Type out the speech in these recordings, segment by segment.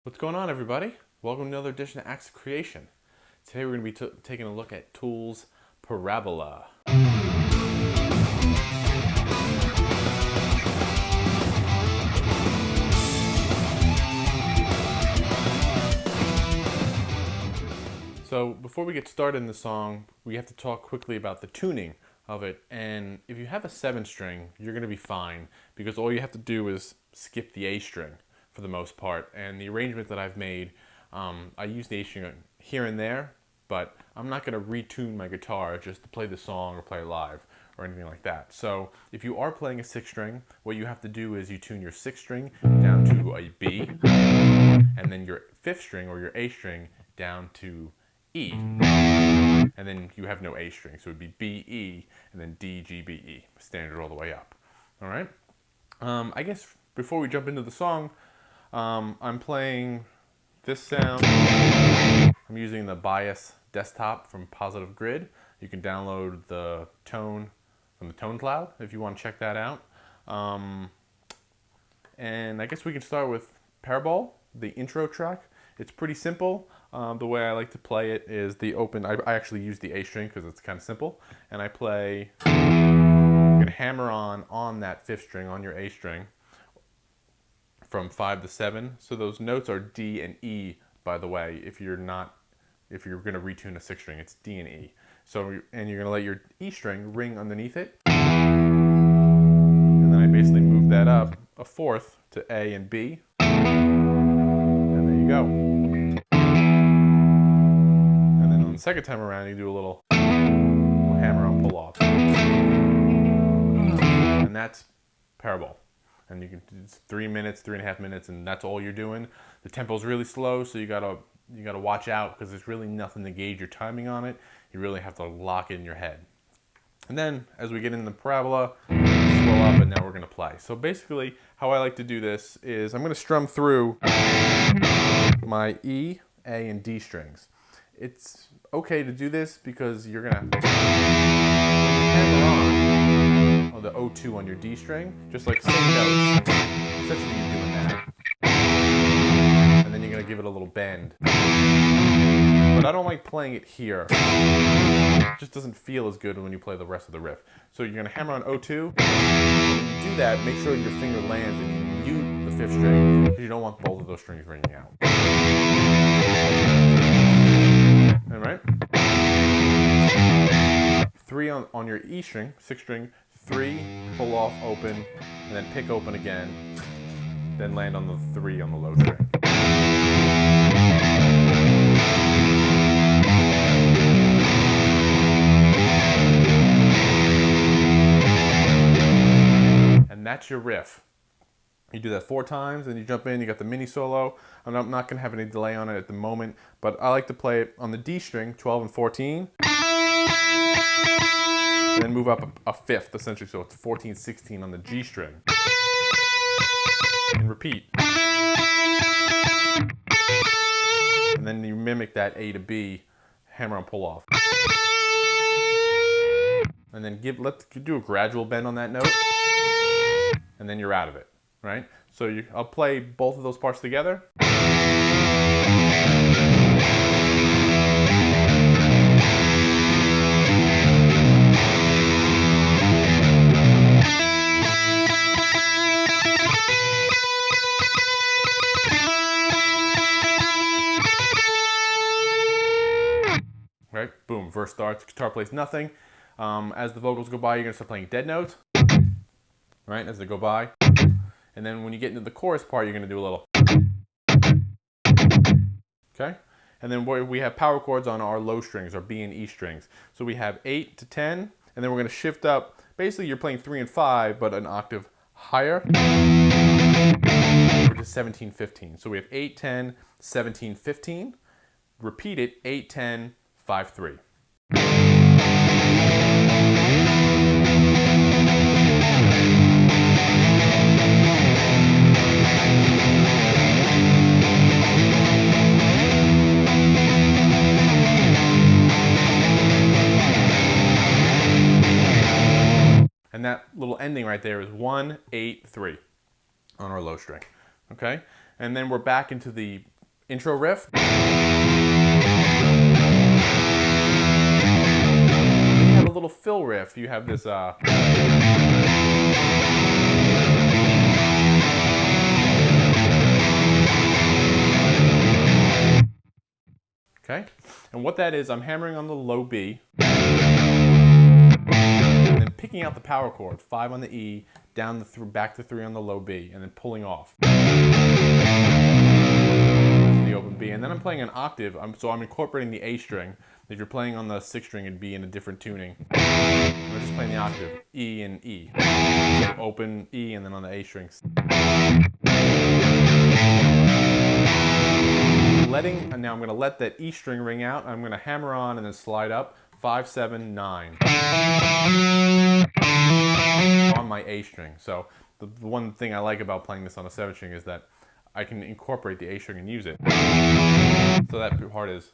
What's going on, everybody? Welcome to another edition of Acts of Creation. Today we're going to be taking a look at Tool's Parabola. So before we get started in the song, we have to talk quickly about the tuning of it. And if you have a 7-string, you're going to be fine because all you have to do is skip the A string for the most part. And the arrangement that I've made, I use the A string here and there, but I'm not going to retune my guitar just to play the song or play live or anything like that. So if you are playing a 6-string, what you have to do is you tune your 6th string down to a B, and then your 5th string or your A string down to E, and then you have no A string, so it would be B, E, and then D, G, B, E, standard all the way up. All right. I guess before we jump into the song, I'm playing this sound. I'm using the Bias desktop from Positive Grid. You can download the tone from the Tone Cloud if you want to check that out. And I guess we can start with Parabol, the intro track. It's pretty simple. The way I like to play it is the open. I actually use the A string because it's kind of simple. And I play, you're gonna hammer on that 5th string, on your A string, from 5 to 7. So those notes are D and E, by the way. If you're gonna retune a 6th string, it's D and E. So, and you're gonna let your E string ring underneath it. And then I basically move that up a 4th to A and B. And there you go. The second time around, you do a little hammer on pull off, and that's Parabol. And you can, it's 3 minutes, 3.5 minutes, and that's all you're doing. The tempo's really slow, so you gotta watch out because there's really nothing to gauge your timing on it. You really have to lock it in your head. And then as we get into the Parabola, slow up, and now we're gonna play. So basically, how I like to do this is I'm gonna strum through my E, A, and D strings. It's okay to do this because you're gonna hammer on the O2 on your D string, just like same notes. Essentially you're doing that. And then you're gonna give it a little bend. But I don't like playing it here. It just doesn't feel as good when you play the rest of the riff. So you're gonna hammer on O2. When you do that, make sure your finger lands and you mute the 5th string because you don't want both of those strings ringing out. All right. 3 on your E string, 6th string, 3, pull off, open, and then pick open again, then land on the 3 on the low string. And that's your riff. You do that 4 times, and you jump in, you got the mini solo. I'm not going to have any delay on it at the moment, but I like to play it on the D string, 12 and 14, and then move up a 5th, essentially, so it's 14, 16 on the G string. And repeat. And then you mimic that A to B, hammer on pull off. And then let's do a gradual bend on that note, and then you're out of it. Right? So I'll play both of those parts together. Right? Boom, verse starts, guitar plays nothing. As the vocals go by, you're gonna start playing dead notes. Right? As they go by. And then when you get into the chorus part, you're going to do a little. Okay? And then we have power chords on our low strings, our B and E strings. So we have 8 to 10, and then we're going to shift up. Basically, you're playing 3 and 5, but an octave higher, which is 17, 15. So we have 8, 10, 17, 15. Repeat it, 8, 10, 5, 3. And that little ending right there is 1, 8, 3 on our low string. Okay? And then we're back into the intro riff. A little fill riff. You have this okay, and what that is, I'm hammering on the low B and then picking out the power chord, 5 on the E, down the back to 3 on the low B, and then pulling off to the open B, and then I'm playing an octave. So I'm incorporating the A string. If you're playing on the 6th string, it'd be in a different tuning. I'm just playing the octave, E and E. So open E and then on the A strings. And now I'm going to let that E string ring out. I'm going to hammer on and then slide up, 5, 7, 9. On my A string. So the one thing I like about playing this on a 7th string is that I can incorporate the A string and use it. So that part is.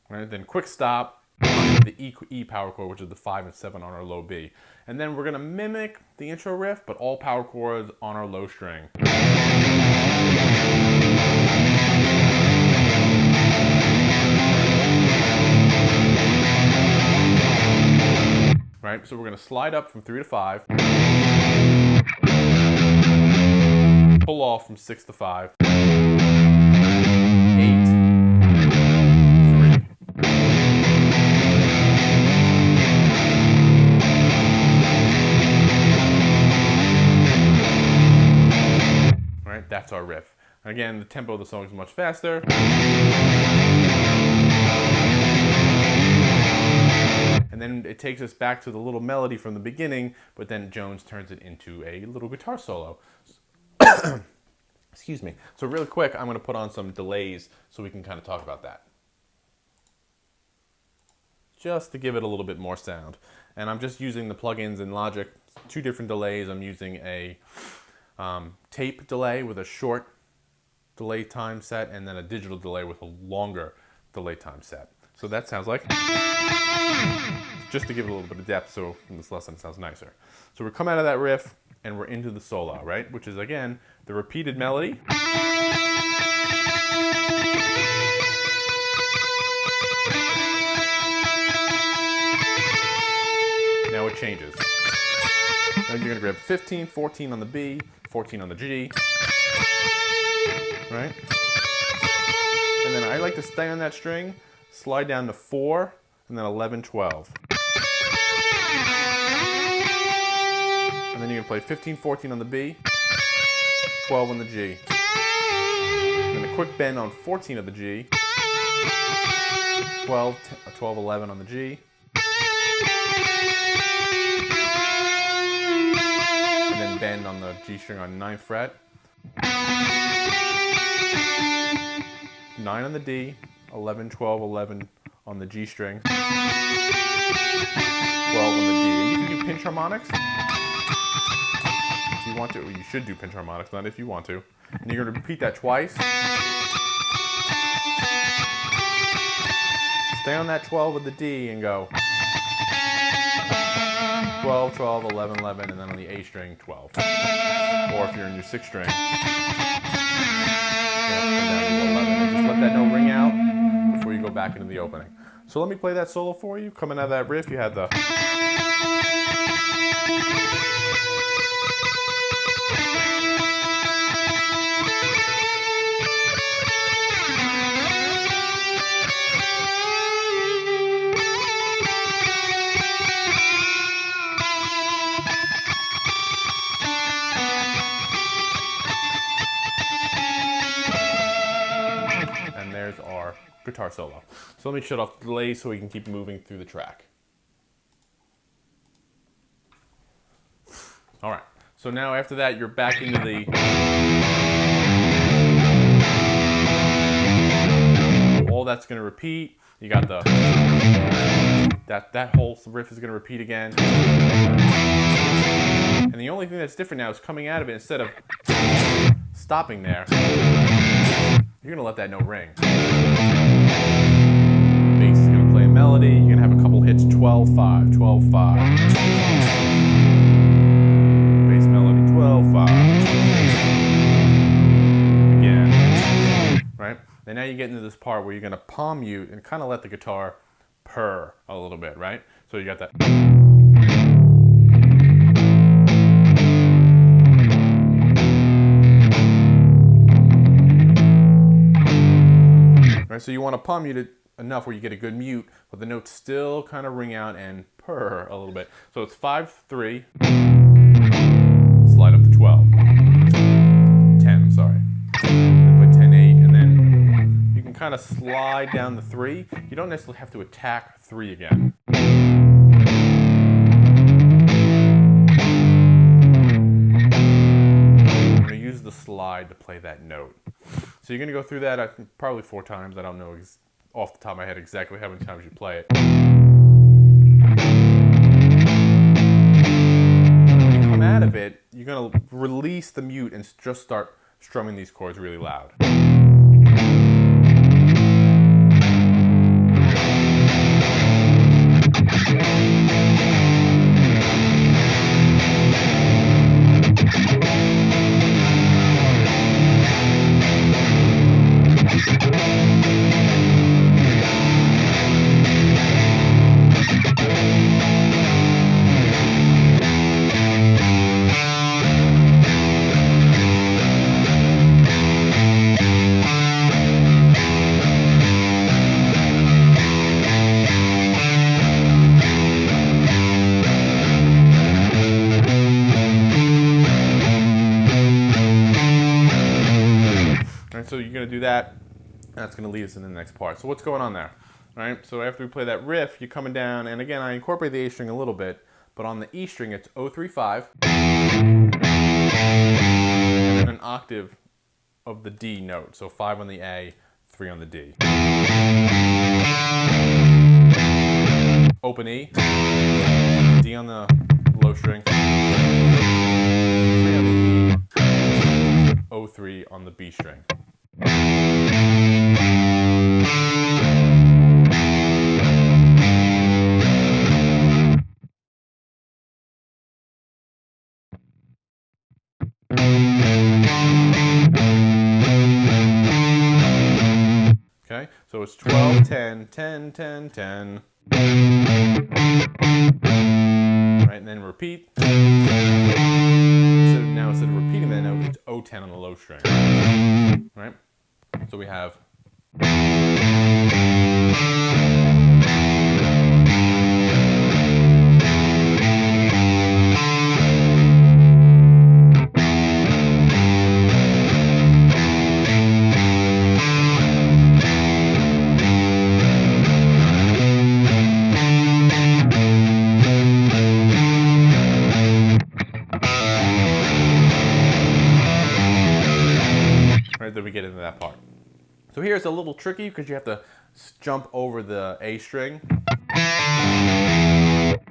Right, then quick stop on the E power chord, which is the 5 and 7 on our low B. And then we're going to mimic the intro riff, but all power chords on our low string. Right, so we're going to slide up from 3 to 5, pull off from 6 to 5, 8, 3. Right, that's our riff. Again, the tempo of the song is much faster. And then it takes us back to the little melody from the beginning, but then Jones turns it into a little guitar solo. Excuse me. So really quick, I'm going to put on some delays so we can kind of talk about that. Just to give it a little bit more sound. And I'm just using the plugins in Logic, 2 different delays. I'm using a tape delay with a short delay time set, and then a digital delay with a longer delay time set. So that sounds like, just to give it a little bit of depth so in this lesson it sounds nicer. So we're coming out of that riff and we're into the solo, right? Which is again, the repeated melody. Now it changes. Then you're gonna grab 15, 14 on the B, 14 on the G, right? And then I like to stay on that string, slide down to 4, and then 11, 12. And then you can play 15, 14 on the B, 12 on the G. And a quick bend on 14 of the G, 12, 11 on the G. And then bend on the G string on 9th fret. 9 on the D, 11, 12, 11 on the G string, 12 on the D. And you can do pinch harmonics if you want to. Well, you should do pinch harmonics, not if you want to. And you're going to repeat that twice. Stay on that 12 with the D and go 12, 12, 11, 11, and then on the A string, 12. Or if you're in your 6th string, just let that note ring out before you go back into the opening. So let me play that solo for you. Coming out of that riff, you had the... And there's our guitar solo. So let me shut off the delay so we can keep moving through the track. All right, so now after that, you're back into the... All that's gonna repeat. You got the... That whole riff is gonna repeat again. And the only thing that's different now is coming out of it, instead of stopping there, you're gonna let that note ring. Bass is gonna play a melody. You're gonna have a couple hits, 12-5, 12-5. Bass melody, 12-5. Again, right? And now you get into this part where you're gonna palm mute and kind of let the guitar purr a little bit, right? So you got that. Right, so you want to palm mute it enough where you get a good mute, but the notes still kind of ring out and purr a little bit. So it's 5-3, slide up to 12, 10, I'm sorry. Put 10-8, and then you can kind of slide down the 3. You don't necessarily have to attack 3 again. I'm going to use the slide to play that note. So you're going to go through that probably 4 times. I don't know off the top of my head exactly how many times you play it. When you come out of it, you're going to release the mute and just start strumming these chords really loud. So you're going to do that, and that's going to lead us into the next part. So what's going on there? All right, so after we play that riff, you're coming down, and again, I incorporate the A string a little bit, but on the E string, it's 0-3-5, and then an octave of the D note. So 5 on the A, 3 on the D. Open E, D on the low string, 3 on the E, 0-3 on the B string. Okay, so it's 12, 10, 10, 10, 10. Right, and then repeat. Now instead of repeating that note, it's 0-10 on the low string. Right? So we have right, then we get into that part. So here's a little tricky because you have to jump over the A string,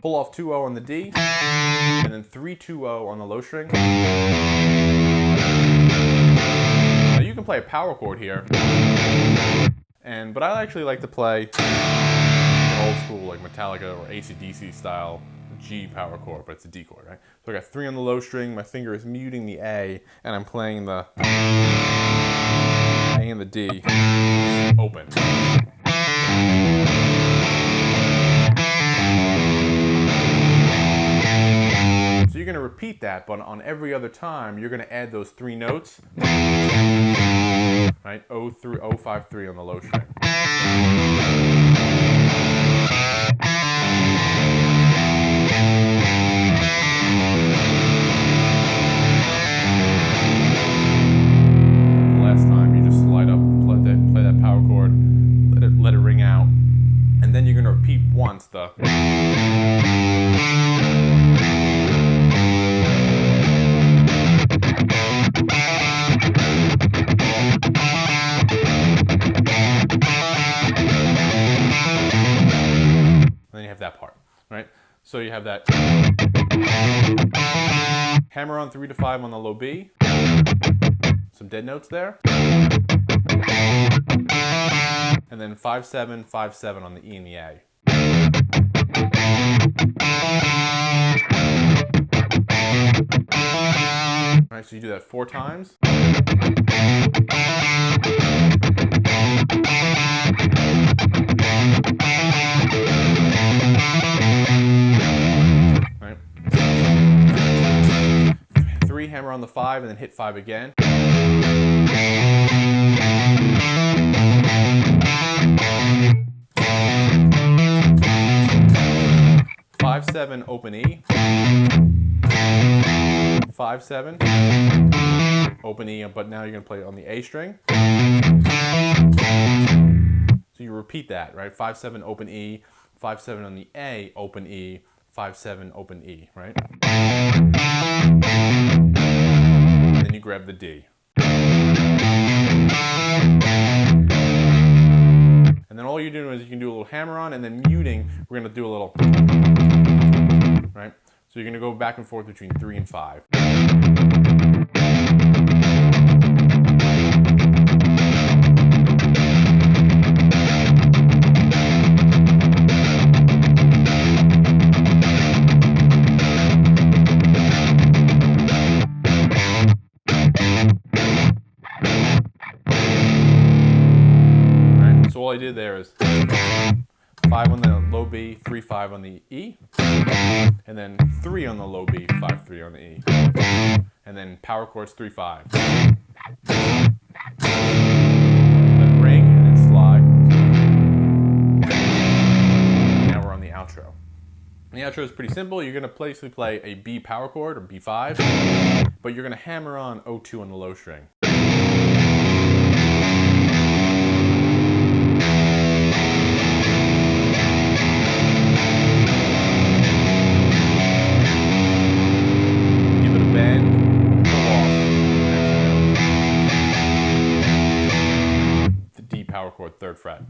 pull off 2-0 on the D, and then 3-2-0 on the low string. Now you can play a power chord here, but I actually like to play an old school like Metallica or AC/DC style G power chord, but it's a D chord, right? So I got 3 on the low string, my finger is muting the A, and I'm playing the A and the D open. So you're going to repeat that, but on every other time, you're going to add those 3 notes, right? 0-5-3 on the low string. Last time, you just slide up, play that power chord, let it ring out, and then you're going to repeat once the. Then you have that part, right? So you have that hammer on 3-5 on the low B. some dead notes there. And then 5/7, 5/7 on the E and the A. All right, so you do that 4 times. Right. 3, hammer on the 5, and then hit 5 again. 5/7, open E. 5/7, open E, but now you're going to play it on the A string. So you repeat that, right? 5/7, open E, 5/7 on the A, open E, 5/7, open E, right? And then you grab the D. And then all you're doing is you can do a little hammer on, and then muting, we're going to do a little, right? So you're going to go back and forth between 3 and 5. Right, so all I did there is 5 on the low B, 3/5 on the E, and then 3 on the low B, 5/3 on the E, and then power chords 3/5. Then ring and then slide. Now we're on the outro. And the outro is pretty simple. You're going to basically play a B power chord or B5, but you're going to hammer on O2 on the low string. Power chord, 3rd fret. And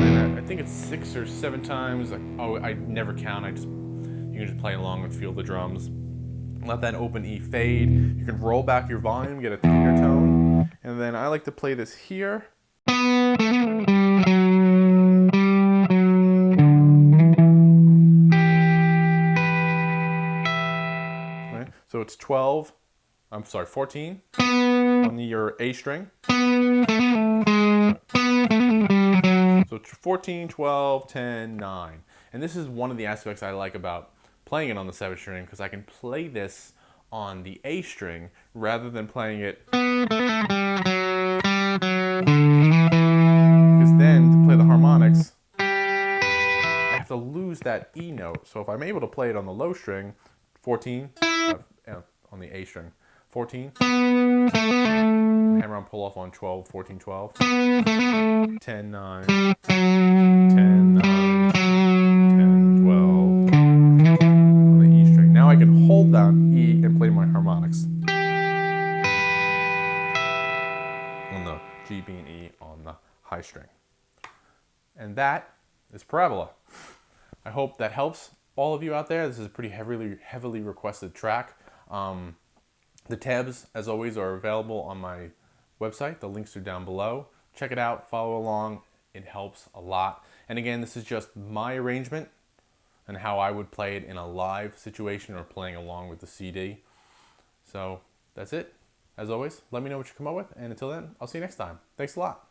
then I think it's 6 or 7 times. Oh, I never count. You can just play along and feel the drums. Let that open E fade. You can roll back your volume, get a thinner tone, and then I like to play this here. Right? So it's 14 on your A string. So 14, 12, 10, 9. And this is one of the aspects I like about playing it on the 7th string, because I can play this on the A string rather than playing it. Then to play the harmonics, I have to lose that E note. So if I'm able to play it on the low string, 14, on the A string, 14, hammer on pull off on 12, 14, 12, 10, 9, 10, 9, 10, 12, on the E string. Now I can hold down E and play my harmonics on the G, B, and E on the high string. And that is Parabola. I hope that helps all of you out there. This is a pretty heavily requested track. The tabs, as always, are available on my website. The links are down below. Check it out, follow along. It helps a lot. And again, this is just my arrangement and how I would play it in a live situation or playing along with the CD. So that's it. As always, let me know what you come up with. And until then, I'll see you next time. Thanks a lot.